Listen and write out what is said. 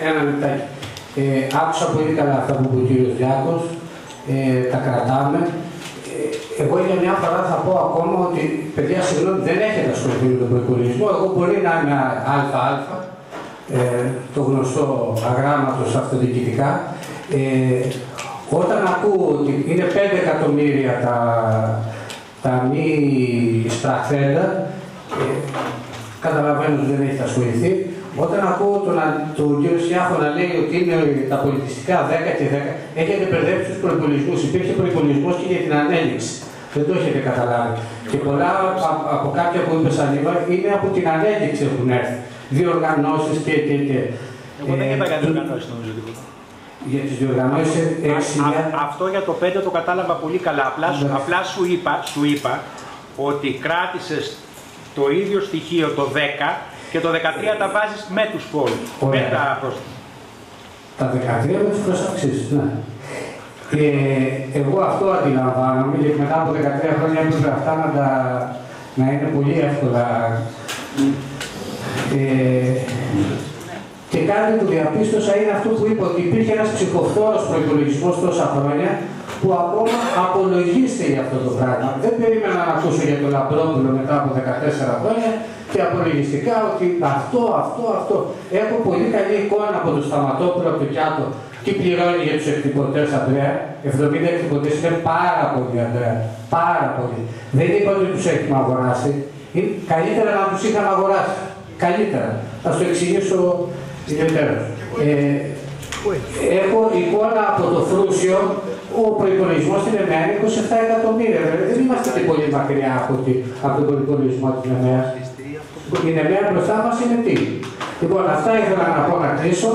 Ένα λεπτάκι. Άκουσα πολύ καλά αυτά που είπε ο κύριος Διάκος, τα κρατάμε. Εγώ για μια φορά θα πω ακόμα ότι, παιδιά, συγγνώμη, δεν έχετε ασχοληθεί με τον προϋπολογισμό. Εγώ μπορεί να είμαι ΑΑ, το γνωστό αγράμματος αυτοδιοικητικά. Όταν ακούω ότι είναι 5 εκατομμύρια τα μη σπραχθέντα, καταλαβαίνω ότι δεν έχετε ασχοληθεί. Όταν ακούω τον κύριο Σιάχο να λέει ότι είναι τα πολιτιστικά 10 και 10, έχετε μπερδέψει τους προϋπολογισμούς. Υπήρχε προϋπολογισμός και για την ανέλυξη. Δεν το έχετε καταλάβει. Και πολλά από κάποια που είπε Σαλίβα είναι από την ανέλυξη έχουν έρθει. Διοργανώσεις και. Εγώ δεν είπα για διοργανώσεις, νομίζω τίποτα. Για τις διοργανώσεις αυτό για το 5 το κατάλαβα πολύ καλά. Απλά σου είπα ότι κράτησες το ίδιο στοιχείο το 10 και το 13 τα βάζεις με τους πόρους. Με τα πρόσθετα. Τα 13 με τις προσαυξήσεις, ναι. Εγώ αυτό αντιλαμβάνομαι και μετά από 13 χρόνια έπρεπε αυτά να είναι πολύ εύκολα. Και κάτι που διαπίστωσα είναι αυτό που είπα, ότι υπήρχε ένας ψυχοφθόρος προϋπολογισμός τόσα χρόνια που ακόμα απολογίστε για αυτό το πράγμα. Δεν περίμενα να ακούσω για το Λαμπρόπουλο μετά από 14 χρόνια και απολογιστικά ότι αυτό. Έχω πολύ καλή εικόνα από το Σταματόπουλο από το Κιάτο. Τι πληρώνει για τους εκτυπωτές, Ανδρέα. 70 εκτυπωτές είναι πάρα πολύ, Ανδρέα. Πάρα πολύ. Δεν είπα ότι τους έχουμε αγοράσει. Καλύτερα να τους είχαμε αγοράσει. Καλύτερα. Θα σου εξηγήσω ιδιαίτερα. Έχω εικόνα από το Φρούσιο, ο προϋπολογισμός στην ΕΜΕΑ είναι 27 εκατομμύρια. Δεν είμαστε και πολύ μακριά από τον προϋπολογισμό της ΕΜΕΑ. Η ΕΜΕΑ μπροστά μας είναι τι. Λοιπόν, αυτά ήθελα να πω να κλείσω.